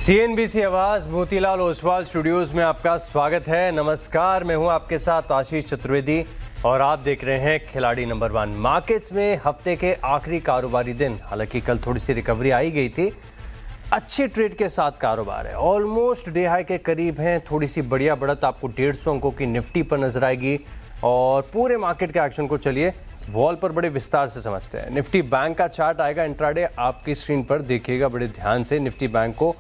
CNBC आवाज Motilal Oswal studios में आपका स्वागत है। नमस्कार, मैं हूं आपके साथ आशीष चतुर्वेदी और आप देख रहे हैं खिलाड़ी नंबर 1। मार्केट्स में हफ्ते के आखिरी कारोबारी दिन, हालांकि कल थोड़ी सी रिकवरी आई गई थी, अच्छे ट्रेड के साथ कारोबार है, ऑलमोस्ट डे हाई के करीब हैं। थोड़ी सी बढ़िया बढ़त आपको 150 अंकों की निफ्टी पर नजर आएगी और पूरे मार्केट के एक्शन को चलिए वॉल पर बड़े विस्तार से समझते हैं। निफ्टी बैंक का चार्ट आएगा इंट्राडे, आपकी स्क्रीन पर देखिएगा बड़े ध्यान से। निफ्टी बैंक को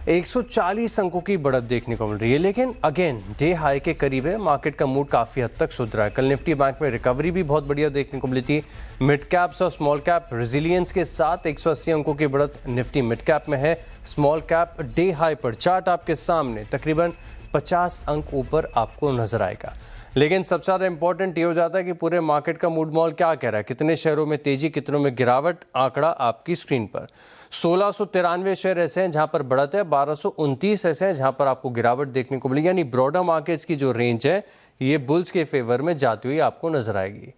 140 अंकों की बढ़त देखने को मिल रही है, लेकिन अगेन डे हाई के करीब है। मार्केट का मूड काफ़ी हद तक सुधरा है। कल निफ्टी बैंक में रिकवरी भी बहुत बढ़िया देखने को मिली थी। मिड कैप्स और स्मॉल कैप रेजिलियंस के साथ 180 अंकों की बढ़त निफ्टी मिड कैप में है। स्मॉल कैप डे हाई पर चार्ट आपके सामने तकरीबन 50 अंक ऊपर आपको नजर आएगा। लेकिन सबसे ज़्यादा इंपॉर्टेंट ये हो जाता है कि पूरे मार्केट का मूड मॉल क्या कह रहा है, कितने शेयरों में तेजी, कितनों में गिरावट। आंकड़ा आपकी स्क्रीन पर 1693 शेयर ऐसे हैं जहां पर बढ़त है, 1229 ऐसे हैं जहां पर आपको गिरावट देखने को मिलेगी। यानी ब्रॉडर मार्केट्स की जो रेंज है ये बुल्स के फेवर में जाती हुई आपको नजर आएगी।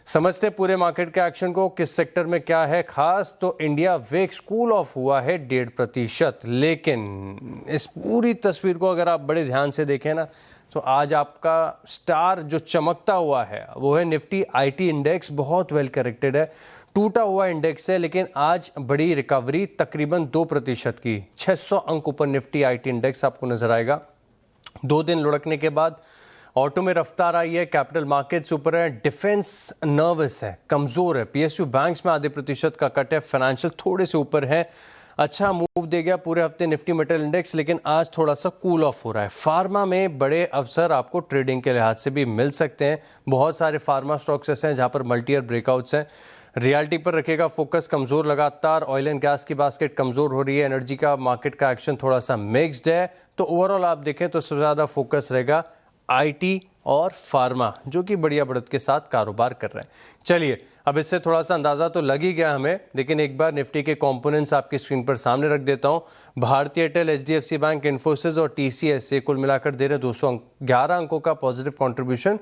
समझते पूरे मार्केट के एक्शन को, किस सेक्टर में क्या है खास। तो इंडिया वेक्स कूल ऑफ हुआ है 1.5%, लेकिन इस पूरी तस्वीर को अगर आप बड़े ध्यान से देखें ना, तो आज आपका स्टार जो चमकता हुआ है वो है निफ्टी आईटी इंडेक्स। बहुत वेल करेक्टेड है, टूटा हुआ इंडेक्स है, लेकिन आज बड़ी रिकवरी तकरीबन 2% की, 600 अंक ऊपर निफ्टी आईटी इंडेक्स आपको नजर आएगा। 2 दिन लुढ़कने के बाद ऑटो में रफ्तार आई है, कैपिटल मार्केट्स ऊपर है, डिफेंस नर्वस है, कमजोर है, पीएसयू बैंक्स में आधे प्रतिशत का कट है, फाइनेंशियल थोड़े से ऊपर है। अच्छा मूव दे गया पूरे हफ्ते निफ्टी मेटल इंडेक्स, लेकिन आज थोड़ा सा कूल ऑफ हो रहा है। फार्मा में बड़े अवसर आपको ट्रेडिंग के लिहाज से भी मिल सकते हैं। बहुत सारे फार्मा स्टॉक्स ऐसे हैं जहां पर मल्टी ईयर ब्रेकआउट्स हैं। रियलिटी पर रखेगा फोकस, कमजोर लगातार। ऑयल एंड गैस की बास्केट कमजोर हो रही है, एनर्जी का मार्केट का एक्शन थोड़ा सा मिक्स्ड है। तो ओवरऑल आप देखें तो सबसे ज्यादा फोकस रहेगा आईटी और फार्मा, जो कि बढ़िया बढ़त के साथ कारोबार कर रहे हैं। चलिए, अब इससे थोड़ा सा अंदाजा तो लग ही गया हमें, लेकिन एक बार निफ्टी के कंपोनेंट्स आपकी स्क्रीन पर सामने रख देता हूं। भारतीय एयरटेल, एचडीएफसी बैंक, इन्फोसिस और टीसीएस ये कुल मिलाकर दे रहे 211 अंकों का पॉजिटिव कंट्रीब्यूशन।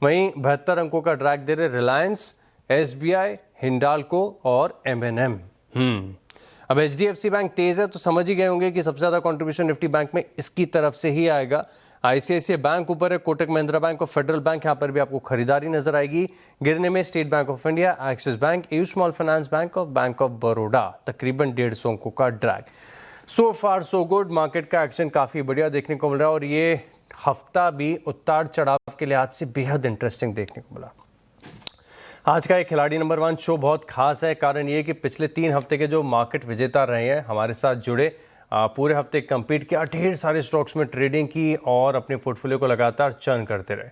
वहीं 72 अंकों का ड्रैग दे रहे रिलायंस, एसबीआई, हिंडाल्को और एमएनएम। अब एचडीएफसी बैंक तेज है तो समझ ही गए होंगे कि सबसे ज्यादा कंट्रीब्यूशन निफ्टी बैंक में इसकी तरफ से ही आएगा। आईसीआईसीआई बैंक ऊपर है, कोटक महिंद्रा बैंक और फेडरल बैंक, यहाँ पर भी आपको खरीदारी नजर आएगी। गिरने में state bank of India, axis bank, AU small finance bank और बैंक ऑफ बड़ौदा, तकरीबन 150 अंकों का ड्रैग। सो फार सो गुड, मार्केट का एक्शन काफी बढ़िया देखने को मिल रहा है और ये हफ्ता भी उतार चढ़ाव के लिहाज से बेहद इंटरेस्टिंग देखने को मिला। आज का एक खिलाड़ी नंबर 1 शो बहुत खास है, कारण ये कि पिछले 3 हफ्ते के जो मार्केट विजेता रहे हैं हमारे साथ जुड़े, पूरे हफ्ते कंपीट किया, ढेर सारे स्टॉक्स में ट्रेडिंग की और अपने पोर्टफोलियो को लगातार चर्न करते रहे।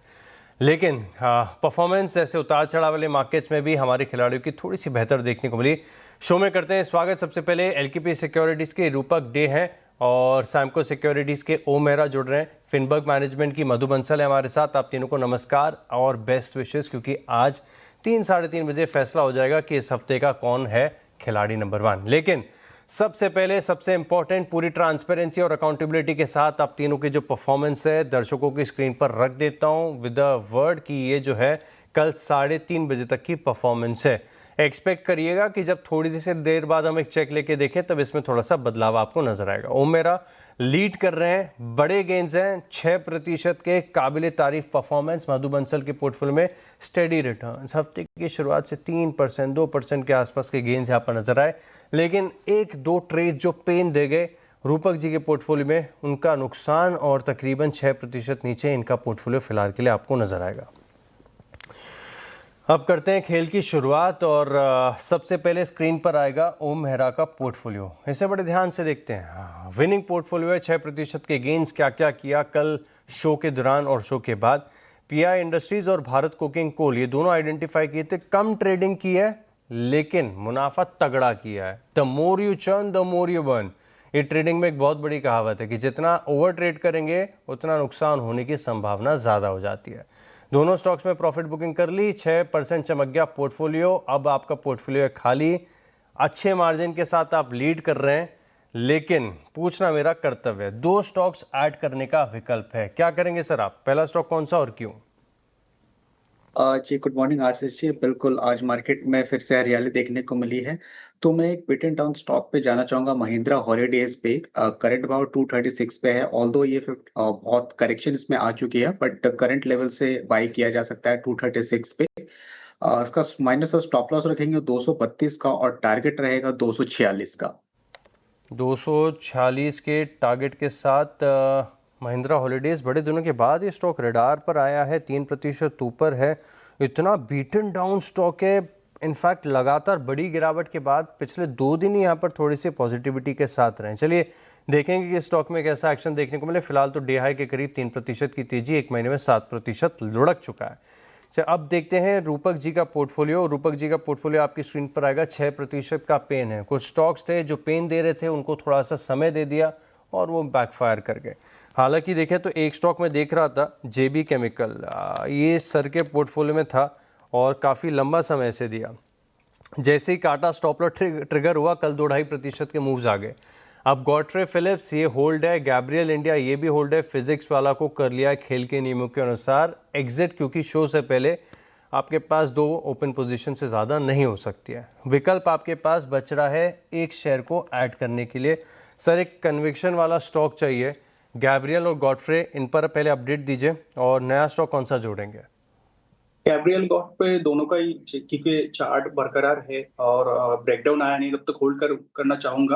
लेकिन परफॉर्मेंस ऐसे उतार चढ़ाव वाले मार्केट्स में भी हमारे खिलाड़ियों की थोड़ी सी बेहतर देखने को मिली। शो में करते हैं स्वागत। सबसे पहले एलकेपी सिक्योरिटीज़ के रूपक डे हैं और सैमको सिक्योरिटीज़ के ओम मेहरा जुड़ रहे हैं। फिनबर्ग मैनेजमेंट की मधु बंसल है हमारे साथ। आप तीनों को नमस्कार और बेस्ट विशेस, क्योंकि आज 3 साढ़े 3 बजे फैसला हो जाएगा कि इस हफ्ते का कौन है खिलाड़ी नंबर 1। लेकिन सबसे पहले सबसे इंपॉर्टेंट, पूरी ट्रांसपेरेंसी और अकाउंटेबिलिटी के साथ आप तीनों की जो परफॉर्मेंस है दर्शकों की स्क्रीन पर रख देता हूं विद अ वर्ड कि ये जो है कल 3:30 बजे तक की परफॉर्मेंस है। एक्सपेक्ट करिएगा कि जब थोड़ी सी देर बाद हम एक चेक लेके देखें तब इसमें थोड़ा सा बदलाव आपको नजर आएगा। ओम मेरा लीड कर रहे हैं, बड़े गेंस हैं, 6% के काबिले तारीफ परफॉर्मेंस। मधु बंसल के पोर्टफोलियो में स्टेडी रिटर्न्स, हफ्ते की शुरुआत से 3%, 2% के आसपास के गेंस यहाँ पर नजर आए, लेकिन 1-2 ट्रेड जो पेन दे गए रूपक जी के पोर्टफोलियो में, उनका नुकसान और तकरीबन 6% नीचे इनका पोर्टफोलियो फिलहाल के लिए आपको नजर आएगा। अब करते हैं खेल की शुरुआत और सबसे पहले स्क्रीन पर आएगा ओम मेहरा का पोर्टफोलियो। इसे बड़े ध्यान से देखते हैं। विनिंग पोर्टफोलियो है, 6% के गेंस। क्या क्या किया कल शो के दौरान और शो के बाद? पीआई इंडस्ट्रीज और भारत कोकिंग कोल ये दोनों आइडेंटिफाई किए थे। कम ट्रेडिंग की है लेकिन मुनाफा तगड़ा किया है। The more you churn the more you burn. ये ट्रेडिंग में एक बहुत बड़ी कहावत है कि जितना ओवर ट्रेड करेंगे उतना नुकसान होने की संभावना ज़्यादा हो जाती है। दोनों स्टॉक्स में प्रॉफिट बुकिंग कर ली, 6% चमक गया पोर्टफोलियो। अब आपका पोर्टफोलियो है खाली, अच्छे मार्जिन के साथ आप लीड कर रहे हैं, लेकिन पूछना मेरा कर्तव्य है, 2 स्टॉक्स ऐड करने का विकल्प है। क्या करेंगे सर आप? पहला स्टॉक कौन सा और क्यों? जी गुड मॉर्निंग आशीष जी। बिल्कुल, आज मार्केट में फिर से हरियाली देखने को मिली है। तो मैं एक बिट एंड डाउन स्टॉक पे जाना चाहूँगा, महिंद्रा हॉलिडेज़ पे। करंट भाव 236 पे है, ऑल्दो ये बहुत करेक्शन इसमें आ चुकी है, बट करंट लेवल से बाय किया जा सकता है 236 पे। इसका माइनस और स्टॉप लॉस रखेंगे 232 का और टारगेट रहेगा 246 का। 246 के टारगेट के साथ महिंद्रा हॉलिडेज़ बड़े दिनों के बाद ये स्टॉक रडार पर आया है, 3% ऊपर है। इतना बीटन डाउन स्टॉक है, इनफैक्ट लगातार बड़ी गिरावट के बाद पिछले 2 दिन ही यहाँ पर थोड़ी सी पॉजिटिविटी के साथ रहे। चलिए देखेंगे कि स्टॉक में कैसा एक्शन देखने को मिले। फिलहाल तो डे हाई के करीब 3% की तेजी, एक महीने में 7% लुढ़क चुका है। अच्छा, अब देखते हैं रूपक जी का पोर्टफोलियो। रूपक जी का पोर्टफोलियो आपकी स्क्रीन पर आएगा। 6% का पेन है। कुछ स्टॉक्स थे जो पेन दे रहे थे, उनको थोड़ा सा समय दे दिया और वो बैकफायर कर गए। हालांकि देखें तो एक स्टॉक में देख रहा था, जेबी केमिकल, ये सर के पोर्टफोलियो में था और काफ़ी लंबा समय से दिया। जैसे ही काटा स्टॉप लॉस ट्रिगर हुआ, कल 2-2.5% के मूव्स आ गए। अब गॉडफ्रे फिलिप्स ये होल्ड है, गैब्रियल इंडिया ये भी होल्ड है। फिजिक्स वाला को कर लिया है खेल के नियमों के अनुसार एग्जिट, क्योंकि शो से पहले आपके पास 2 ओपन पोजीशन से ज़्यादा नहीं हो सकती है। विकल्प आपके पास बच रहा है एक शेयर को ऐड करने के लिए। सर, एक कन्विक्शन वाला स्टॉक चाहिए, गैब्रियल और गॉडफ्रे, इन पर पहले अपडेट दीजिए। और नया स्टॉक कौन सा जोड़ेंगे? गैब्रियल गॉड पे दोनों का ही क्योंकि चार्ट बरकरार है और ब्रेकडाउन आया नहीं, तब तक होल्ड करना चाहूंगा।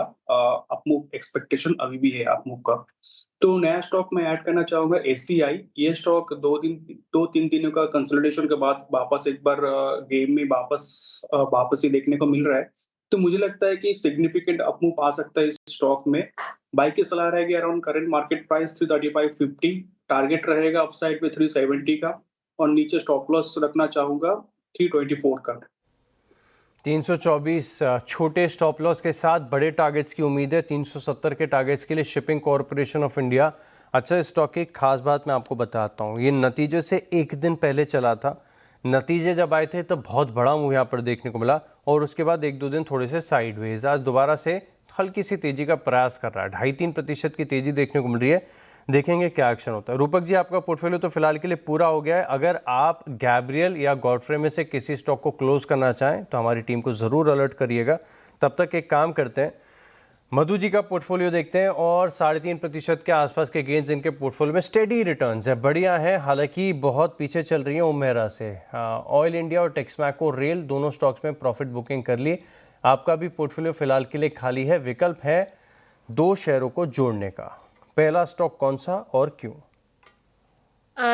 अपमूव एक्सपेक्टेशन अभी भी है अपमूव का। तो नया स्टॉक मैं ऐड करना चाहूंगा एसीआई। ये स्टॉक 2-3 दिनों का कंसोलिडेशन के बाद वापस एक बार गेम में वापस ही देखने को मिल रहा है। तो मुझे लगता है कि सिग्निफिकेंट अपमूव आ सकता है इस स्टॉक में। बाई की सलाह रहेगी around current market price 335.50। Target रहेगा अपसाइड पे 370 का और नीचे स्टॉप लॉस रखना चाहूंगा 324 का। 324 छोटे स्टॉप लॉस के साथ, बड़े टारगेट्स की उम्मीद है 370 के टारगेट्स के लिए। Shipping corporation of India. अच्छा, इस स्टॉक की एक खास बात मैं आपको बताता हूँ। ये नतीजे से एक दिन पहले चला था। नतीजे जब आए थे तो बहुत बड़ा मूव यहाँ पर देखने को मिला और उसके बाद 1-2 दिन थोड़े से साइडवेज। आज दोबारा से हल्की सी तेजी का प्रयास कर रहा है। 2.5-3% की तेजी देखने को मिल रही है। देखेंगे क्या एक्शन होता है। रूपक जी, आपका पोर्टफोलियो तो फिलहाल के लिए पूरा हो गया है। अगर आप गैब्रियल या गॉडफ्रे में से किसी स्टॉक को क्लोज करना चाहें तो हमारी टीम को ज़रूर अलर्ट करिएगा। तब तक एक काम करते हैं, मधु जी का पोर्टफोलियो देखते हैं और 3.5% के आसपास के गेंस इनके पोर्टफोलियो में स्टेडी रिटर्न्स है, बढ़िया है। हालांकि बहुत पीछे चल रही है उमेरा से। ऑयल इंडिया और टेक्समैको रेल दोनों स्टॉक्स में प्रॉफिट बुकिंग कर ली। आपका भी पोर्टफोलियो फिलहाल के लिए खाली है। विकल्प है 2 शेयरों को जोड़ने का। पहला स्टॉक कौन सा और क्यों?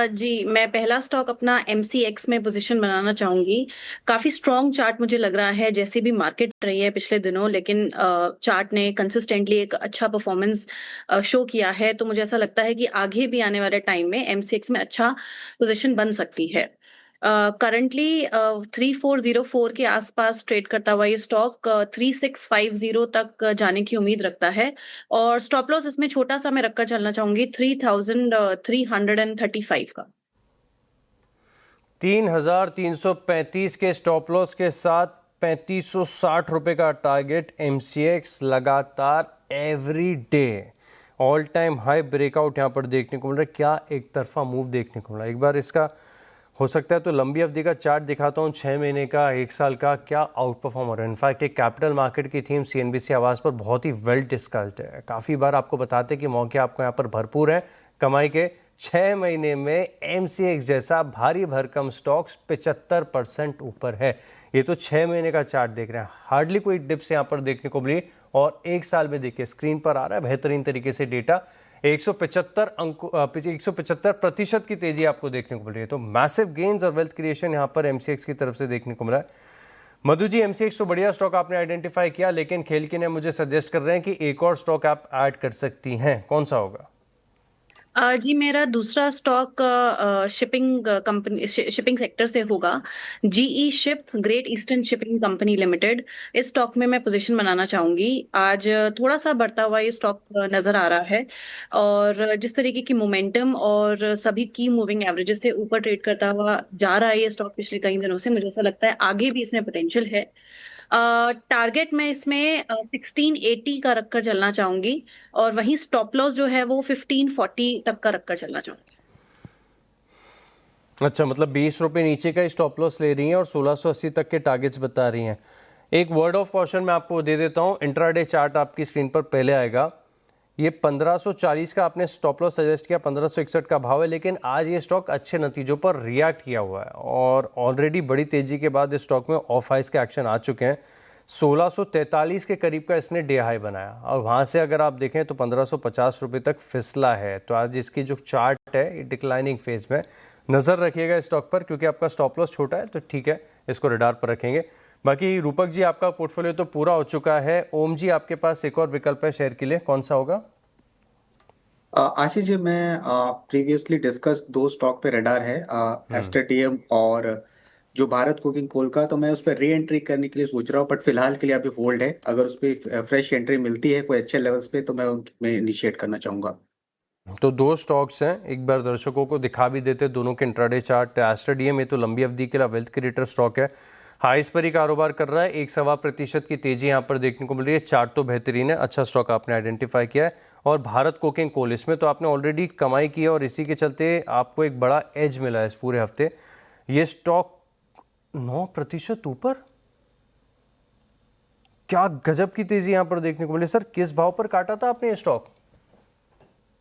जी, मैं पहला स्टॉक अपना एमसीएक्स में पोजीशन बनाना चाहूंगी। काफी स्ट्रॉन्ग चार्ट मुझे लग रहा है, जैसे भी मार्केट रही है पिछले दिनों, लेकिन चार्ट ने कंसिस्टेंटली एक अच्छा परफॉर्मेंस शो किया है। तो मुझे ऐसा लगता है कि आगे भी आने वाले टाइम में एमसीएक्स में अच्छा पोजीशन बन सकती है। करंटली 3404 के आसपास ट्रेड करता हुआ ये स्टॉक 3650 तक जाने की उम्मीद रखता है और स्टॉप लॉस इसमें छोटा सा मैं रखकर चलना चाहूंगी 3335 का। 3,335 के स्टॉप लॉस के साथ 3,560 रुपये का टारगेट। एमसीएक्स लगातार every day all time high breakout यहाँ पर देखने को मिल रहा है। क्या एक तरफा मूव देखने को मिला। एक बार इसका हो सकता है तो लंबी अवधि का चार्ट दिखाता हूँ, 6 महीने का, 1 साल का, क्या आउट परफॉर्म हो रहा है। इनफैक्ट एक कैपिटल मार्केट की थीम सीएनबीसी आवाज़ पर बहुत ही वेल डिस्कस्ड है। काफ़ी बार आपको बताते कि मौके आपको यहाँ पर भरपूर है कमाई के। 6 महीने में एमसीएक्स जैसा भारी भरकम स्टॉक्स 75% ऊपर है। ये तो 6 महीने का चार्ट देख रहे हैं, हार्डली कोई डिप्स यहाँ पर देखने को मिली। और 1 साल में देखिए, स्क्रीन पर आ रहा है बेहतरीन तरीके से डेटा। 175% की तेजी आपको देखने को मिल रही है। तो मैसिव गेन्स और वेल्थ क्रिएशन यहाँ पर एमसीएक्स की तरफ से देखने को मिला है। मधु जी, एमसीएक्स तो बढ़िया स्टॉक आपने आइडेंटिफाई किया, लेकिन खेल के ने मुझे सजेस्ट कर रहे हैं कि एक और स्टॉक आप ऐड कर सकती हैं। कौन सा होगा? जी, मेरा दूसरा stock shipping company shipping sector से होगा। GE ship, great eastern shipping company limited. इस स्टॉक में मैं पोजीशन बनाना चाहूंगी। आज थोड़ा सा बढ़ता हुआ ये स्टॉक नजर आ रहा है और जिस तरीके की मोमेंटम और सभी की मूविंग एवरेजेस से ऊपर ट्रेड करता हुआ जा रहा है ये स्टॉक पिछले कई दिनों से, मुझे ऐसा लगता है आगे भी इसमें पोटेंशियल है। टारगेट मैं इसमें 1680 का रखकर चलना चाहूंगी और वहीं स्टॉप लॉस जो है वो 1540 तक का रखकर चलना चाहूंगी। अच्छा, मतलब 20 रुपये नीचे का स्टॉप लॉस ले रही हैं और 1680 तक के टारगेट्स बता रही हैं। एक वर्ड ऑफ कॉशन मैं आपको दे देता हूँ, इंट्राडे चार्ट आपकी स्क्रीन पर पहले आएगा। ये 1540 का आपने स्टॉप लॉस सजेस्ट किया, 1561 का भाव है, लेकिन आज ये स्टॉक अच्छे नतीजों पर रिएक्ट किया हुआ है और ऑलरेडी बड़ी तेजी के बाद इस स्टॉक में ऑफ हाइस के एक्शन आ चुके हैं। 1643 के करीब का इसने डे हाई बनाया और वहाँ से अगर आप देखें तो 1550 रुपये तक फिसला है। तो आज इसकी जो चार्ट है ये डिक्लाइनिंग फेज में, नज़र रखिएगा स्टॉक पर, क्योंकि आपका स्टॉप लॉस छोटा है तो ठीक है, इसको रडार पर रखेंगे। बाकी रूपक जी आपका पोर्टफोलियो तो पूरा हो चुका है। ओम जी आपके पास एक और विकल्प है शेयर के लिए, कौन सा होगा? आशीष जी, मैं प्रीवियसली डिस्कस 2 स्टॉक पे रडार है, एस्टर और जो भारत कोकिंग कोल का। तो मैं उस पर री एंट्री करने के लिए सोच रहा हूँ, बट फिलहाल के लिए अभी होल्ड है। अगर उस पर फ्रेश एंट्री मिलती है कोई अच्छे लेवल्स पे तो मैं उनमें इनिशिएट करना चाहूंगा। तो 2 स्टॉक्स हैं, एक बार दर्शकों को दिखा भी देते दोनों के इंट्राडे चार्ट। एस्टर ये तो लंबी अवधि के लिए वेल्थ क्रिएटर स्टॉक है, हाइस पर ही कारोबार कर रहा है, 1.25% की तेजी यहाँ पर देखने को मिल रही है। चार्ट तो बेहतरीन है, अच्छा स्टॉक आपने आइडेंटिफाई किया है। और भारत कोकिंग कोल, इसमें तो आपने ऑलरेडी कमाई की है और इसी के चलते आपको एक बड़ा एज मिला है इस पूरे हफ्ते। ये स्टॉक 9% ऊपर, क्या गजब की तेजी यहाँ पर देखने को मिली। सर किस भाव पर काटा था आपने ये स्टॉक?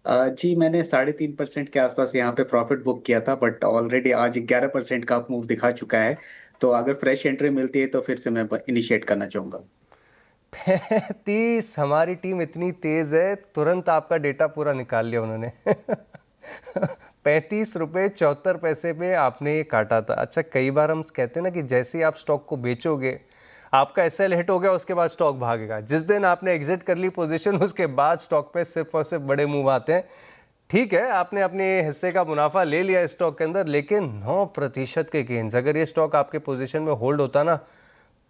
जी, मैंने 3.5% के आसपास यहाँ पे प्रॉफिट बुक किया था, बट ऑलरेडी आज 11% का मूव दिखा चुका है। तो अगर फ्रेश एंट्री मिलती है तो फिर से मैं इनिशिएट करना चाहूंगा। 35, हमारी टीम इतनी तेज है, तुरंत आपका डेटा पूरा निकाल लिया उन्होंने। 35.74 रुपये पे आपने ये काटा था। अच्छा, कई बार हम कहते हैं ना कि जैसे ही आप स्टॉक को बेचोगे, आपका एसएल हिट हो गया, उसके बाद स्टॉक भागेगा। जिस दिन आपने एग्जिट कर ली पोजीशन, उसके बाद स्टॉक पे सिर्फ और सिर्फ बड़े मूव आते हैं। ठीक है, आपने अपने हिस्से का मुनाफा ले लिया स्टॉक के अंदर, लेकिन 9% के गेन्स, अगर ये स्टॉक आपके पोजीशन में होल्ड होता ना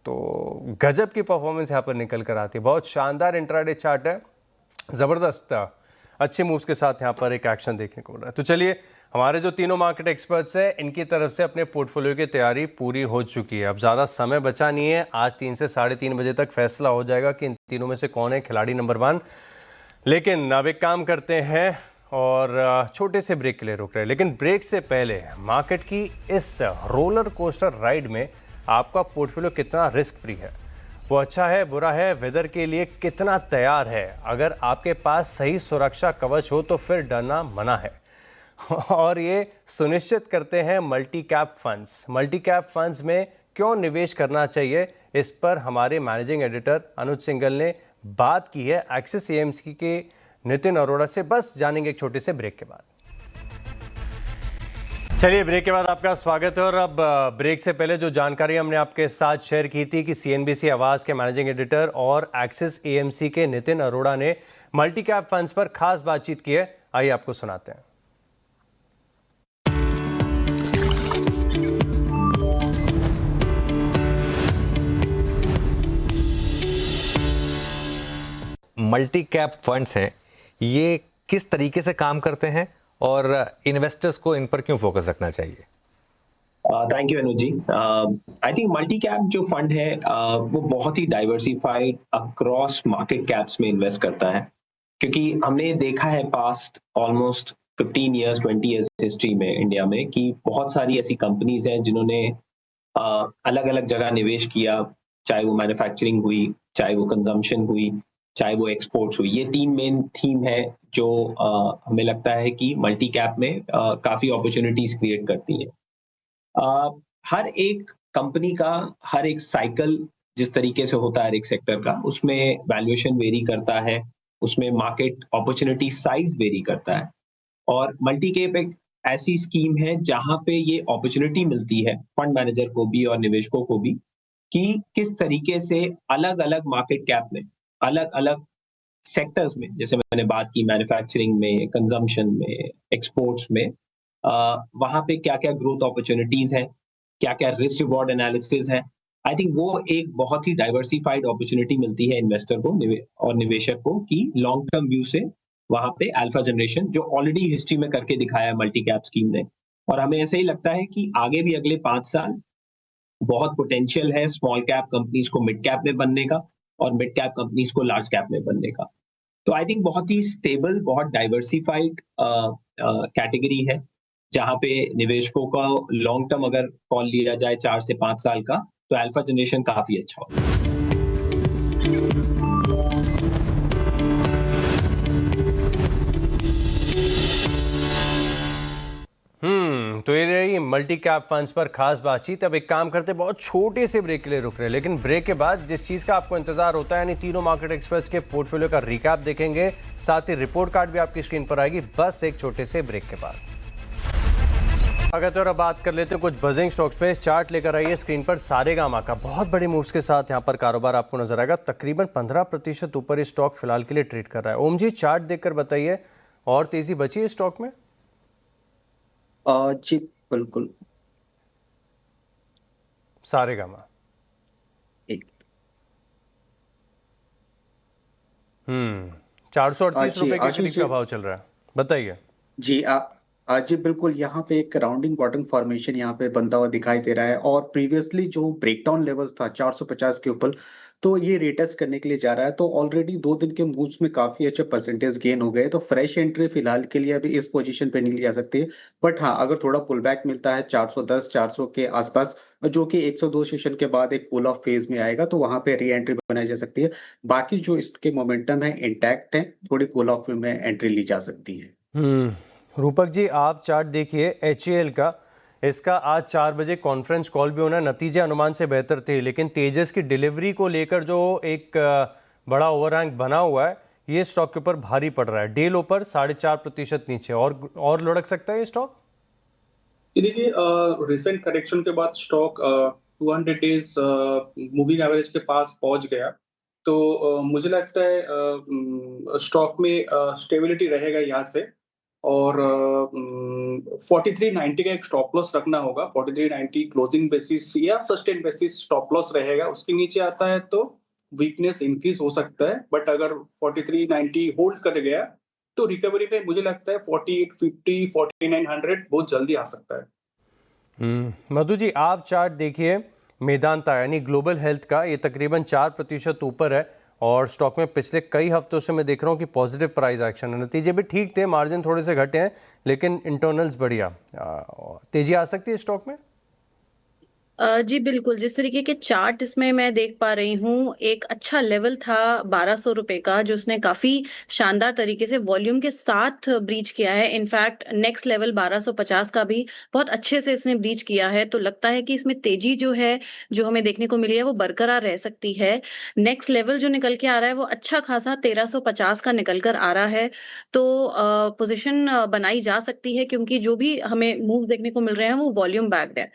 तो गजब की परफॉर्मेंस यहाँ पर निकल कर आती है। बहुत शानदार इंट्राडे चार्ट है, ज़बरदस्त अच्छे मूव्स के साथ यहाँ पर एक एक्शन देखने को मिल रहा है। तो चलिए, हमारे जो तीनों मार्केट एक्सपर्ट्स हैं, इनकी तरफ से अपने पोर्टफोलियो की तैयारी पूरी हो चुकी है। अब ज़्यादा समय बचा नहीं है, आज 3 से 3:30 बजे तक फैसला हो जाएगा कि इन तीनों में से कौन है खिलाड़ी नंबर 1। लेकिन अब एक काम करते हैं और छोटे से ब्रेक के लिए रुक रहे हैं, लेकिन ब्रेक से पहले मार्केट की इस रोलर कोस्टर राइड में आपका पोर्टफोलियो कितना रिस्क फ्री है, वो अच्छा है बुरा है, वेदर के लिए कितना तैयार है। अगर आपके पास सही सुरक्षा कवच हो तो फिर डरना मना है। और ये सुनिश्चित करते हैं multi cap funds. Multi cap funds में क्यों निवेश करना चाहिए, इस पर हमारे मैनेजिंग एडिटर अनुज सिंघल ने बात की है एक्सिस एएमसी के नितिन अरोड़ा से। बस जानेंगे एक छोटे से ब्रेक के बाद। चलिए, ब्रेक के बाद आपका स्वागत है। और अब ब्रेक से पहले जो जानकारी हमने आपके साथ शेयर की थी कि सीएनबीसी आवाज के मैनेजिंग एडिटर और एक्सिस एएमसी के नितिन अरोड़ा ने मल्टी कैप फंड्स पर खास बातचीत की है, आइए आपको सुनाते हैं। मल्टी कैप फंड्स हैं, ये किस तरीके से काम करते हैं और इन्वेस्टर्स को इन पर क्यों फोकस रखना चाहिए? Thank you Anuj ji. I think multi cap जो फंड है वो बहुत ही डाइवर्सिफाइड अक्रॉस मार्केट कैप्स में इन्वेस्ट करता है, क्योंकि हमने देखा है past almost 15 years 20 years history में इंडिया में कि बहुत सारी ऐसी कंपनीज हैं जिन्होंने अलग अलग जगह निवेश किया, चाहे वो मैन्युफैक्चरिंग हुई, चाहे वो कंजम्पशन हुई, चाहे वो एक्सपोर्ट्स हुई। ये 3 मेन थीम है जो हमें लगता है कि मल्टी कैप में काफी अपॉर्चुनिटीज क्रिएट करती हैं। हर एक कंपनी का हर एक साइकिल जिस तरीके से होता है हर एक सेक्टर का, उसमें वैल्यूएशन वेरी करता है, उसमें मार्केट अपॉर्चुनिटी साइज वेरी करता है। और मल्टी कैप एक ऐसी स्कीम है जहां पे ये अपॉर्चुनिटी मिलती है फंड मैनेजर को भी और निवेशकों को भी कि किस तरीके से अलग अलग मार्केट कैप में अलग अलग सेक्टर्स में, जैसे मैंने बात की मैन्युफैक्चरिंग में, कंजम्पशन में, एक्सपोर्ट्स में, वहां पे क्या क्या ग्रोथ अपॉर्चुनिटीज हैं, क्या क्या रिस्क रिवॉर्ड एनालिसिस है। आई थिंक वो एक बहुत ही डाइवर्सिफाइड अपॉर्चुनिटी मिलती है इन्वेस्टर को और निवेशक को कि लॉन्ग टर्म व्यू से वहां पे अल्फा जनरेशन जो ऑलरेडी हिस्ट्री में करके दिखाया है मल्टी कैप स्कीम ने। और हमें ऐसे ही लगता है कि आगे भी अगले 5 साल बहुत पोटेंशियल है स्मॉल कैप कंपनीज को मिड कैप में बनने का और मिड कैप कंपनीज को लार्ज कैप में बनने का। तो आई थिंक बहुत ही स्टेबल, बहुत डाइवर्सिफाइड कैटेगरी है जहां पे निवेशकों का लॉन्ग टर्म अगर कॉल लिया जाए 4 से 5 साल का, तो अल्फा जनरेशन काफी अच्छा होगा। तो ये रही मल्टी कैप फंड्स पर खास बातचीत। अब एक काम करते, बहुत छोटे से ब्रेक के लिए रुक रहे हैं, लेकिन ब्रेक के बाद जिस चीज़ का आपको इंतजार होता है, यानी तीनों मार्केट एक्सपर्ट्स के पोर्टफोलियो का रिकैप देखेंगे, साथ ही रिपोर्ट कार्ड भी आपकी स्क्रीन पर आएगी, बस एक छोटे से ब्रेक के बाद। अगर अब बात कर लेते हैं कुछ बजिंग स्टॉक्स पे। चार्ट लेकर आइए स्क्रीन पर। सारेगामा का बहुत बड़े मूव्स के साथ यहाँ पर कारोबार आपको नजर आएगा। तकरीबन 15% ऊपर ये स्टॉक फिलहाल के लिए ट्रेड कर रहा है। ओम जी, चार्ट देखकर बताइए, और तेजी बची है स्टॉक में? जी बिल्कुल। सारेगामा 438 रुपए के करीब का भाव चल रहा है, बताइए। जी जी बिल्कुल, यहाँ पे एक राउंडिंग बॉटम फॉर्मेशन यहाँ पे बनता हुआ दिखाई दे रहा है, और प्रीवियसली जो ब्रेकडाउन लेवल्स था 450 के ऊपर, तो ये रिटेस्ट करने के लिए जा रहा है। तो ऑलरेडी 2 दिन के मूव्स में काफी अच्छे परसेंटेज गेन हो गए, तो फ्रेश एंट्री फिलहाल के लिए अभी इस पोजीशन पे नहीं ली जा सकती है। बट हाँ, अगर थोड़ा पुल बैक मिलता है 410 400 के आसपास, जो कि 102 सेशन के बाद एक पुल ऑफ फेज में आएगा, तो वहां पे री एंट्री बनाई जा सकती है। बाकी जो इसके मोमेंटम है इंटैक्ट है, थोड़ी पुल ऑफ में एंट्री ली जा सकती है। रूपक जी, आप चार्ट देखिए HAL का। इसका आज 4 बजे कॉन्फ्रेंस कॉल भी होना है। नतीजे अनुमान से बेहतर थे, लेकिन तेजस की डिलीवरी को लेकर जो एक बड़ा ओवरहैंग बना हुआ है, ये स्टॉक के ऊपर भारी पड़ रहा है। डे लो पर 4.5% नीचे, और लुढ़क सकता है ये स्टॉक। देखिए, रिसेंट करेक्शन के बाद स्टॉक 200 डेज मूविंग एवरेज के पास पहुंच गया, तो मुझे लगता है स्टॉक में स्टेबिलिटी रहेगा यहाँ से। और 4390 का एक स्टॉप लॉस रखना होगा। 4390 क्लोजिंग बेसिस या सस्टेन बेसिस स्टॉप लॉस रहेगा। उसके नीचे आता है तो वीकनेस इंक्रीज हो सकता है, बट अगर 4390 होल्ड कर गया तो रिकवरी पे मुझे लगता है 4850 4900 बहुत जल्दी आ सकता है। मधु जी, आप चार्ट देखिए मेदांता यानी ग्लोबल हेल्थ का। ये तकरीबन 4% ऊपर है, और स्टॉक में पिछले कई हफ्तों से मैं देख रहा हूँ कि पॉजिटिव प्राइस एक्शन है। नतीजे भी ठीक थे, मार्जिन थोड़े से घटे हैं, लेकिन इंटरनल्स बढ़िया। तेजी आ सकती है स्टॉक में? जी बिल्कुल, जिस तरीके के चार्ट इसमें मैं देख पा रही हूँ, एक अच्छा लेवल था 1200 रुपए का, जो उसने काफी शानदार तरीके से वॉल्यूम के साथ ब्रीच किया है। इनफैक्ट नेक्स्ट लेवल 1250 का भी बहुत अच्छे से इसने ब्रीच किया है। तो लगता है कि इसमें तेजी जो है, जो हमें देखने को मिली है, वो बरकरार रह सकती है। नेक्स्ट लेवल जो निकल के आ रहा है वो अच्छा खासा 1350 का निकल कर आ रहा है। तो पोजीशन बनाई जा सकती है, क्योंकि जो भी हमें मूव्स देखने को मिल रहे हैं वो वॉल्यूम बैक्ड है।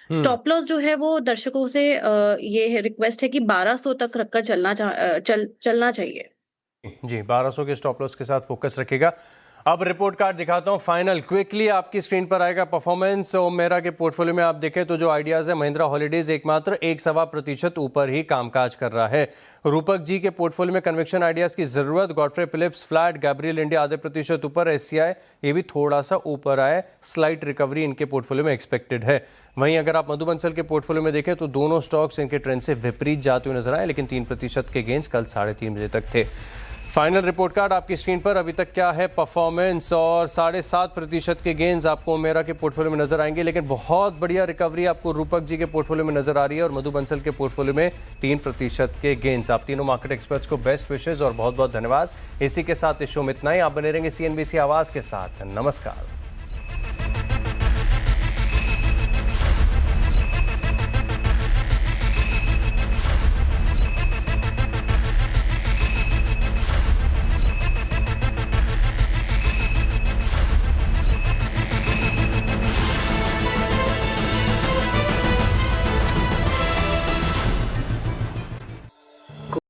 स्टॉप लॉस जो है वो दर्शकों से ये रिक्वेस्ट है कि 1200 तक रखकर चलना चाहिए। जी, 1200 के स्टॉप लॉस के साथ फोकस रखेगा। अब रिपोर्ट कार्ड दिखाता हूं फाइनल, क्विकली आपकी स्क्रीन पर आएगा परफॉर्मेंस। और मेरा के पोर्टफोलियो में आप देखें तो जो आइडियाज है, महिंद्रा हॉलीडेज एकमात्र 1.25% ऊपर ही कामकाज कर रहा है। रूपक जी के पोर्टफोलियो में कन्विक्शन आइडियाज की जरूरत, Godfrey Phillips flat, Gabriel India आधे प्रतिशत ऊपर, SCI ये भी थोड़ा सा ऊपर आए, स्लाइट रिकवरी इनके पोर्टफोलियो में एक्सपेक्टेड है। वहीं अगर आप मधु बंसल के पोर्टफोलियो में देखें तो दोनों स्टॉक्स इनके ट्रेंड से विपरीत जाते हुए नजर आए, लेकिन 3% के गेंस कल 3:30 बजे तक थे। फाइनल रिपोर्ट कार्ड आपकी स्क्रीन पर। अभी तक क्या है परफॉर्मेंस, और 7.5% के गेंस आपको मेरा के पोर्टफोलियो में नजर आएंगे, लेकिन बहुत बढ़िया रिकवरी आपको रूपक जी के पोर्टफोलियो में नजर आ रही है, और मधु बंसल के पोर्टफोलियो में 3% के गेंस। आप तीनों मार्केट एक्सपर्ट्स को बेस्ट विशेज और बहुत बहुत धन्यवाद। इसी के साथ इस शो में इतना ही। आप बने रहेंगे CNBC आवाज के साथ। नमस्कार।